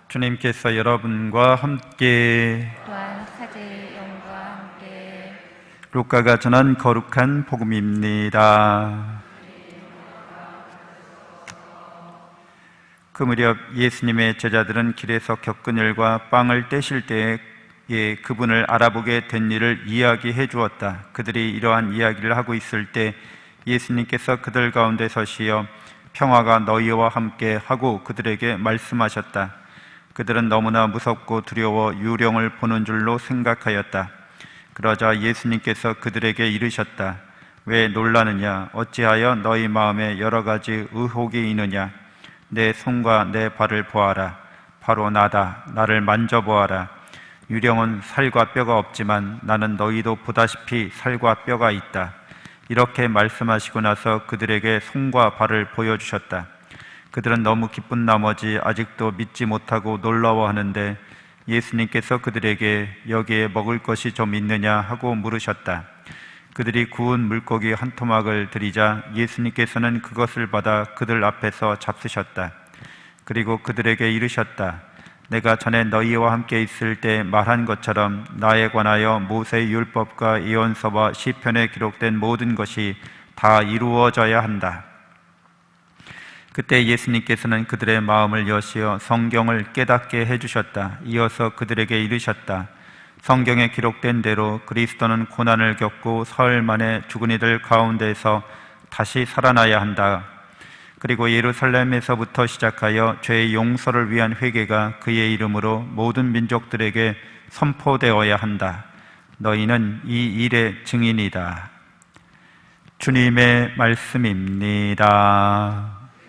주님께서 여러분과 함께 또한 사제의 영과 함께 루카가 전한 거룩한 복음입니다. 그 무렵 예수님의 제자들은 길에서 겪은 일과 빵을 떼실 때에 그분을 알아보게 된 일을 이야기해 주었다. 그들이 이러한 이야기를 하고 있을 때 예수님께서 그들 가운데 서시어 평화가 너희와 함께 하고 그들에게 말씀하셨다. 그들은 너무나 무섭고 두려워 유령을 보는 줄로 생각하였다. 그러자 예수님께서 그들에게 이르셨다. 왜 놀라느냐? 어찌하여 너희 마음에 여러 가지 의혹이 있느냐? 내 손과 내 발을 보아라. 바로 나다. 나를 만져보아라. 유령은 살과 뼈가 없지만 나는 너희도 보다시피 살과 뼈가 있다. 이렇게 말씀하시고 나서 그들에게 손과 발을 보여주셨다. 그들은 너무 기쁜 나머지 아직도 믿지 못하고 놀라워하는데 예수님께서 그들에게 여기에 먹을 것이 좀 있느냐 하고 물으셨다. 그들이 구운 물고기 한 토막을 드리자 예수님께서는 그것을 받아 그들 앞에서 잡수셨다. 그리고 그들에게 이르셨다. 내가 전에 너희와 함께 있을 때 말한 것처럼 나에 관하여 모세의 율법과 예언서와 시편에 기록된 모든 것이 다 이루어져야 한다. 그때 예수님께서는 그들의 마음을 여시어 성경을 깨닫게 해주셨다. 이어서 그들에게 이르셨다. 성경에 기록된 대로 그리스도는 고난을 겪고 사흘 만에 죽은 이들 가운데서 다시 살아나야 한다. 그리고 예루살렘에서부터 시작하여 죄의 용서를 위한 회개가 그의 이름으로 모든 민족들에게 선포되어야 한다. 너희는 이 일의 증인이다. 주님의 말씀입니다.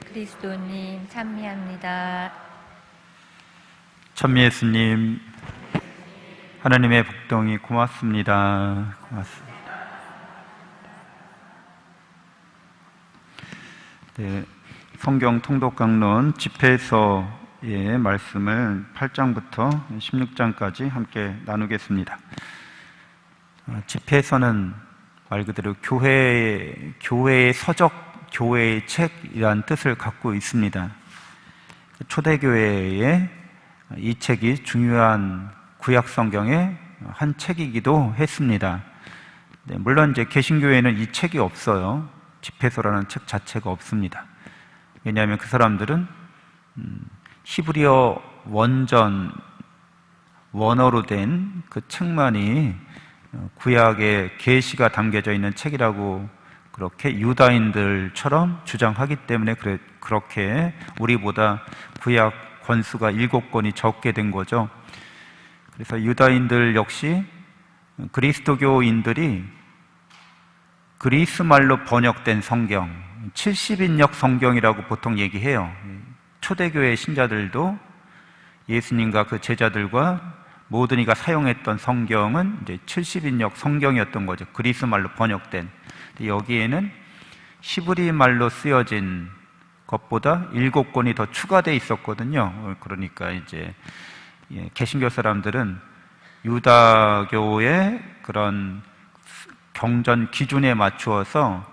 그리스도님 찬미합니다. 천 예수님, 하나님의 복동이 고맙습니다. 고맙습니다. 네, 성경 통독 강론 집회서의 말씀을 8장부터 16장까지 함께 나누겠습니다. 집회서는 말 그대로 교회의 서적, 교회의 책이라는 뜻을 갖고 있습니다. 초대교회의 이 책이 중요한 구약 성경의 한 책이기도 했습니다. 네, 물론 이제 개신교회는 이 책이 없어요. 집회서라는 책 자체가 없습니다. 왜냐하면 그 사람들은 히브리어 원어로 된 그 책만이 구약의 계시가 담겨져 있는 책이라고 그렇게 유다인들처럼 주장하기 때문에 그렇게 우리보다 구약 권수가 7권이 적게 된 거죠. 그래서 유다인들 역시 그리스도교인들이 그리스 말로 번역된 성경, 70인역 성경이라고 보통 얘기해요. 초대교회 신자들도 예수님과 그 제자들과 모든 이가 사용했던 성경은 이제 70인역 성경이었던 거죠. 그리스 말로 번역된. 여기에는 히브리 말로 쓰여진 것보다 7권이 더 추가되어 있었거든요. 그러니까 이제 개신교 사람들은 유다교의 그런 경전 기준에 맞추어서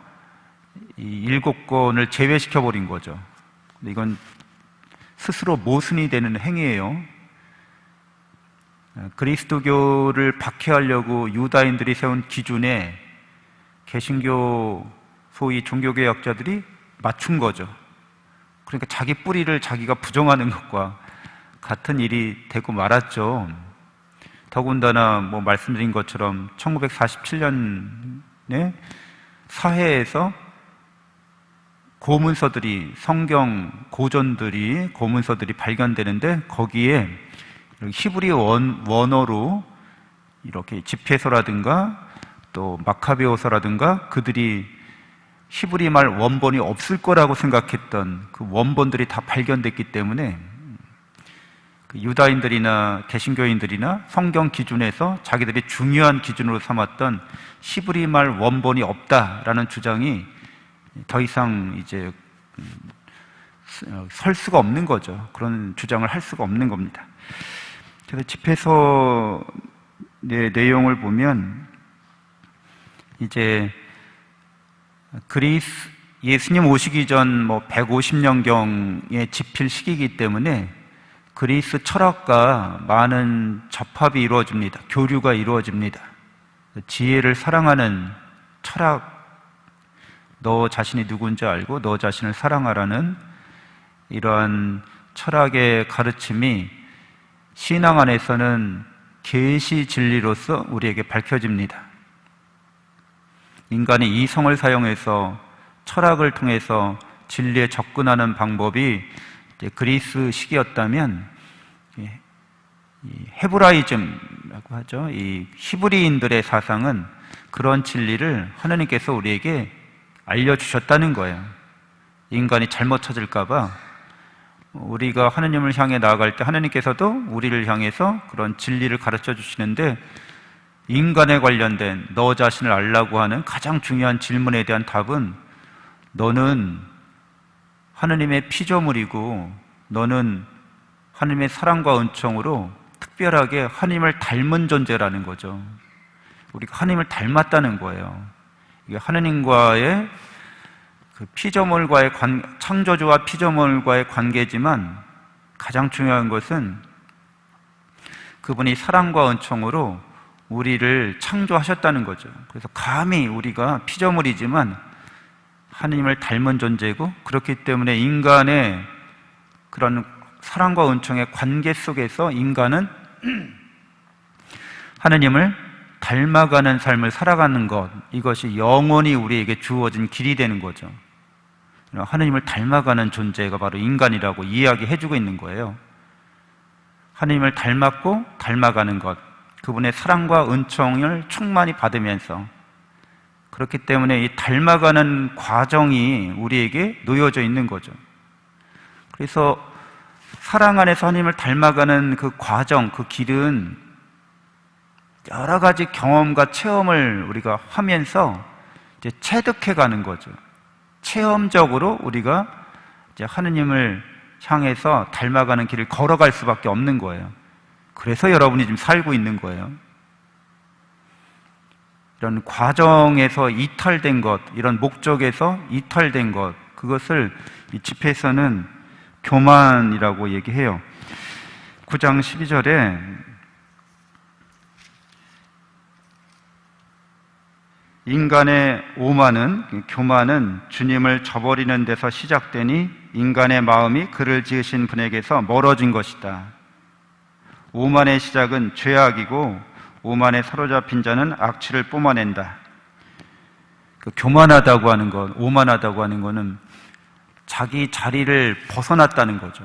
이 7권을 제외시켜 버린 거죠. 이건 스스로 모순이 되는 행위예요. 그리스도교를 박해하려고 유다인들이 세운 기준에 개신교 소위 종교개혁자들이 맞춘 거죠. 그러니까 자기 뿌리를 자기가 부정하는 것과 같은 일이 되고 말았죠. 더군다나 말씀드린 것처럼 1947년에 사해에서 고문서들이, 성경 고문서들이 발견되는데 거기에 히브리 원어로 이렇게 집회서라든가 또 마카베오서라든가 그들이 히브리 말 원본이 없을 거라고 생각했던 그 원본들이 다 발견됐기 때문에 유다인들이나 개신교인들이나 성경 기준에서 자기들이 중요한 기준으로 삼았던 히브리 말 원본이 없다라는 주장이 더 이상 이제 설 수가 없는 거죠. 그런 주장을 할 수가 없는 겁니다. 그래서 집회서의 내용을 보면 이제 예수님 오시기 전 150년경의 집필 시기이기 때문에 그리스 철학과 많은 접합이 이루어집니다. 교류가 이루어집니다. 지혜를 사랑하는 철학, 너 자신이 누군지 알고 너 자신을 사랑하라는 이러한 철학의 가르침이 신앙 안에서는 계시 진리로서 우리에게 밝혀집니다. 인간이 이성을 사용해서 철학을 통해서 진리에 접근하는 방법이 그리스식이었다면 이 헤브라이즘이라고 하죠. 이 히브리인들의 사상은 그런 진리를 하나님께서 우리에게 알려주셨다는 거예요. 인간이 잘못 찾을까 봐 우리가 하나님을 향해 나아갈 때 하나님께서도 우리를 향해서 그런 진리를 가르쳐 주시는데, 인간에 관련된 너 자신을 알라고 하는 가장 중요한 질문에 대한 답은 너는 하나님의 피조물이고 너는 하나님의 사랑과 은총으로 특별하게 하나님을 닮은 존재라는 거죠. 우리가 하나님을 닮았다는 거예요. 이게 하나님과의 그 피조물과의 창조주와 피조물과의 관계지만 가장 중요한 것은 그분이 사랑과 은총으로 우리를 창조하셨다는 거죠. 그래서 감히 우리가 피조물이지만 하나님을 닮은 존재고, 그렇기 때문에 인간의 그런 사랑과 은총의 관계 속에서 인간은 하나님을 닮아가는 삶을 살아가는 것, 이것이 영원히 우리에게 주어진 길이 되는 거죠. 하나님을 닮아가는 존재가 바로 인간이라고 이야기해주고 있는 거예요. 하나님을 닮았고 닮아가는 것, 그분의 사랑과 은총을 충만히 받으면서, 그렇기 때문에 이 닮아가는 과정이 우리에게 놓여져 있는 거죠. 그래서 사랑 안에서 하나님을 닮아가는 그 과정, 그 길은 여러 가지 경험과 체험을 우리가 하면서 이제 체득해 가는 거죠. 체험적으로 우리가 이제 하느님을 향해서 닮아가는 길을 걸어갈 수밖에 없는 거예요. 그래서 여러분이 지금 살고 있는 거예요. 이런 과정에서 이탈된 것, 이런 목적에서 이탈된 것, 그것을 이 집회에서는 교만이라고 얘기해요. 9장 12절에 인간의 오만은, 교만은 주님을 저버리는 데서 시작되니 인간의 마음이 그를 지으신 분에게서 멀어진 것이다. 오만의 시작은 죄악이고 오만에 사로잡힌 자는 악취를 뿜어낸다. 교만하다고 하는 것, 오만하다고 하는 것은 자기 자리를 벗어났다는 거죠.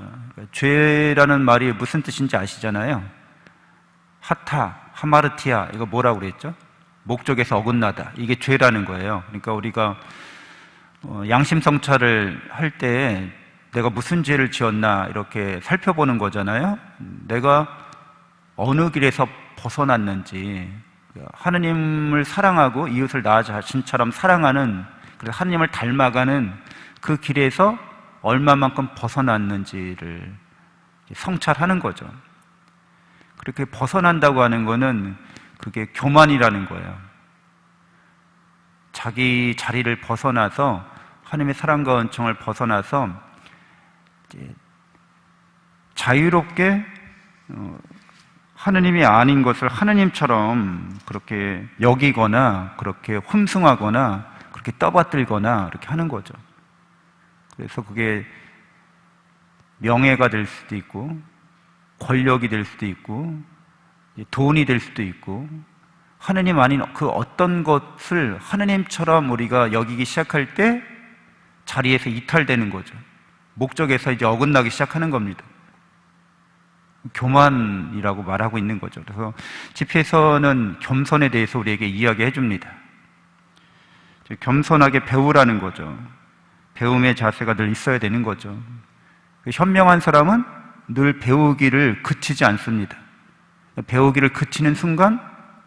죄라는 말이 무슨 뜻인지 아시잖아요. 하타, 하마르티아, 이거 뭐라고 그랬죠? 목적에서 어긋나다. 이게 죄라는 거예요. 그러니까 우리가 양심성찰을 할 때 내가 무슨 죄를 지었나 이렇게 살펴보는 거잖아요. 내가 어느 길에서 벗어났는지, 하느님을 사랑하고 이웃을 나 자신처럼 사랑하는, 그래서 하느님을 닮아가는 그 길에서 얼마만큼 벗어났는지를 성찰하는 거죠. 그렇게 벗어난다고 하는 거는 그게 교만이라는 거예요. 자기 자리를 벗어나서 하나님의 사랑과 은총을 벗어나서 이제 자유롭게 하느님이 아닌 것을 하느님처럼 그렇게 여기거나 그렇게 흠숭하거나 그렇게 떠받들거나 이렇게 하는 거죠. 그래서 그게 명예가 될 수도 있고 권력이 될 수도 있고 돈이 될 수도 있고, 하느님 아닌 그 어떤 것을 하느님처럼 우리가 여기기 시작할 때 자리에서 이탈되는 거죠. 목적에서 이제 어긋나기 시작하는 겁니다. 교만이라고 말하고 있는 거죠. 그래서 집회에서는 겸손에 대해서 우리에게 이야기해 줍니다. 겸손하게 배우라는 거죠. 배움의 자세가 늘 있어야 되는 거죠. 현명한 사람은 늘 배우기를 그치지 않습니다. 배우기를 그치는 순간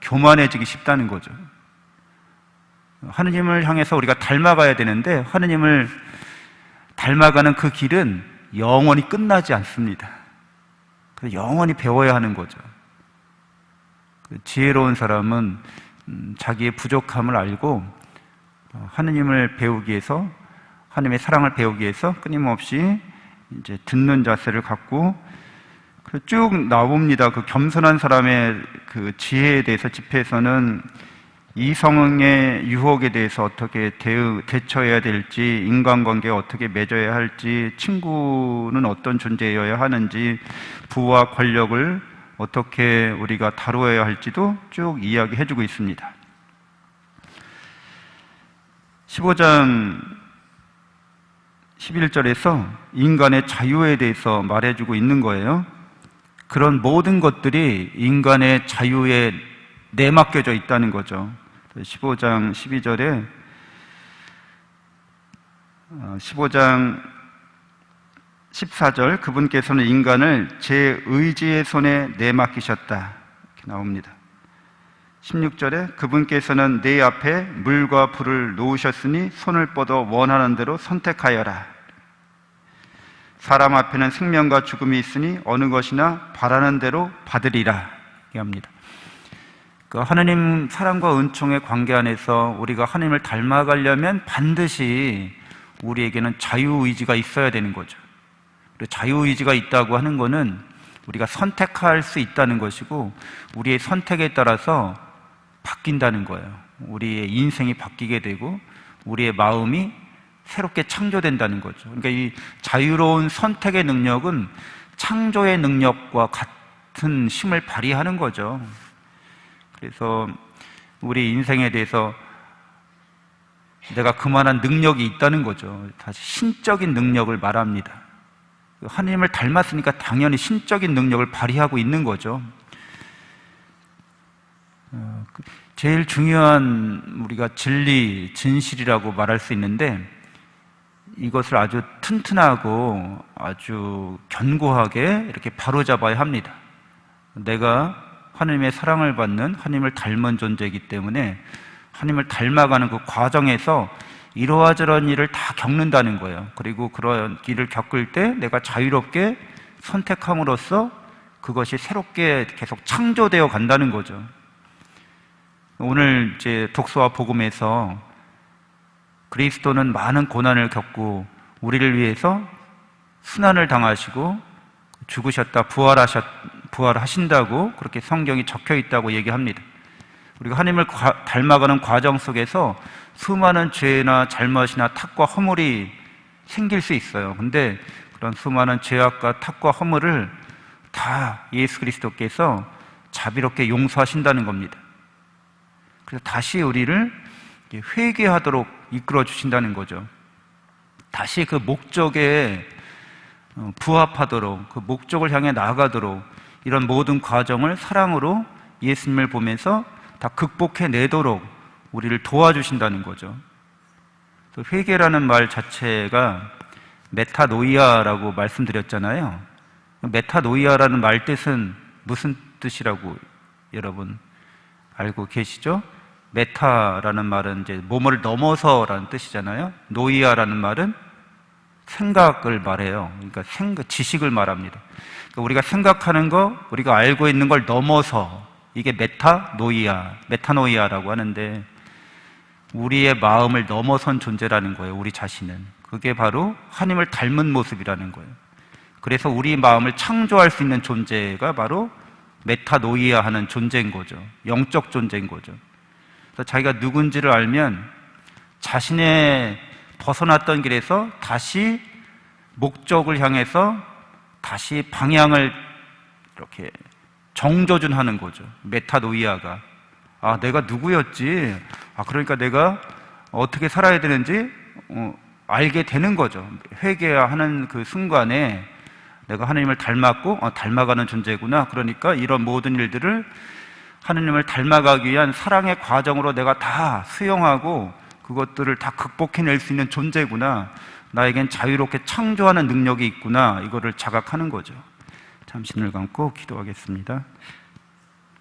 교만해지기 쉽다는 거죠. 하느님을 향해서 우리가 닮아가야 되는데 하느님을 닮아가는 그 길은 영원히 끝나지 않습니다. 그래서 영원히 배워야 하는 거죠. 지혜로운 사람은 자기의 부족함을 알고 하느님을 배우기 위해서, 하느님의 사랑을 배우기 위해서 끊임없이 이제 듣는 자세를 갖고 쭉 나옵니다. 그 겸손한 사람의 그 지혜에 대해서 집회에서는 이성의 유혹에 대해서 어떻게 대처해야 될지, 인간관계에 어떻게 맺어야 할지, 친구는 어떤 존재여야 하는지, 부와 권력을 어떻게 우리가 다루어야 할지도 쭉 이야기해주고 있습니다. 15장 11절에서 인간의 자유에 대해서 말해주고 있는 거예요. 그런 모든 것들이 인간의 자유에 내맡겨져 있다는 거죠. 15장 12절에 15장 14절, 그분께서는 인간을 제 의지의 손에 내맡기셨다, 이렇게 나옵니다. 16절에 그분께서는 내 앞에 물과 불을 놓으셨으니 손을 뻗어 원하는 대로 선택하여라. 사람 앞에는 생명과 죽음이 있으니 어느 것이나 바라는 대로 받으리라, 이렇게 합니다. 그 하느님 사랑과 은총의 관계 안에서 우리가 하느님을 닮아가려면 반드시 우리에게는 자유의지가 있어야 되는 거죠. 자유의지가 있다고 하는 것은 우리가 선택할 수 있다는 것이고, 우리의 선택에 따라서 바뀐다는 거예요. 우리의 인생이 바뀌게 되고 우리의 마음이 새롭게 창조된다는 거죠. 그러니까 이 자유로운 선택의 능력은 창조의 능력과 같은 힘을 발휘하는 거죠. 그래서 우리 인생에 대해서 내가 그만한 능력이 있다는 거죠. 다시 신적인 능력을 말합니다. 하나님을 닮았으니까 당연히 신적인 능력을 발휘하고 있는 거죠. 제일 중요한 우리가 진리, 진실이라고 말할 수 있는데, 이것을 아주 튼튼하고 아주 견고하게 이렇게 바로잡아야 합니다. 내가 하나님의 사랑을 받는, 하나님을 닮은 존재이기 때문에 하나님을 닮아가는 그 과정에서 이러저러한 일을 다 겪는다는 거예요. 그리고 그런 일을 겪을 때 내가 자유롭게 선택함으로써 그것이 새롭게 계속 창조되어 간다는 거죠. 오늘 이제 독서와 복음에서 그리스도는 많은 고난을 겪고 우리를 위해서 순환을 당하시고 죽으셨다, 부활하신다고 그렇게 성경이 적혀 있다고 얘기합니다. 우리가 하나님을 닮아가는 과정 속에서 수많은 죄나 잘못이나 탁과 허물이 생길 수 있어요. 근데 그런 수많은 죄악과 탁과 허물을 다 예수 그리스도께서 자비롭게 용서하신다는 겁니다. 그래서 다시 우리를 회개하도록 이끌어 주신다는 거죠. 다시 그 목적에 부합하도록, 그 목적을 향해 나아가도록 이런 모든 과정을 사랑으로 예수님을 보면서 다 극복해내도록 우리를 도와주신다는 거죠. 또 회개라는 말 자체가 메타노이아라고 말씀드렸잖아요. 메타노이아라는 말 뜻은 무슨 뜻이라고 여러분 알고 계시죠? 메타라는 말은 이제 뭐뭐를 넘어서라는 뜻이잖아요. 노이아라는 말은 생각을 말해요. 그러니까 지식을 말합니다. 그러니까 우리가 생각하는 거, 우리가 알고 있는 걸 넘어서, 이게 메타노이아라고 하는데, 우리의 마음을 넘어선 존재라는 거예요. 우리 자신은. 그게 바로 하나님을 닮은 모습이라는 거예요. 그래서 우리 마음을 창조할 수 있는 존재가 바로 메타노이아 하는 존재인 거죠. 영적 존재인 거죠. 그래서 자기가 누군지를 알면 자신의 벗어났던 길에서 다시 목적을 향해서 다시 방향을 이렇게 정조준하는 거죠. 메타노이아가. 아, 내가 누구였지? 그러니까 내가 어떻게 살아야 되는지 알게 되는 거죠. 회개하는 그 순간에 내가 하나님을 닮았고 닮아가는 존재구나. 그러니까 이런 모든 일들을 하나님을 닮아가기 위한 사랑의 과정으로 내가 다 수용하고 그것들을 다 극복해낼 수 있는 존재구나. 나에겐 자유롭게 창조하는 능력이 있구나. 이거를 자각하는 거죠. 잠시 눈을 감고 기도하겠습니다.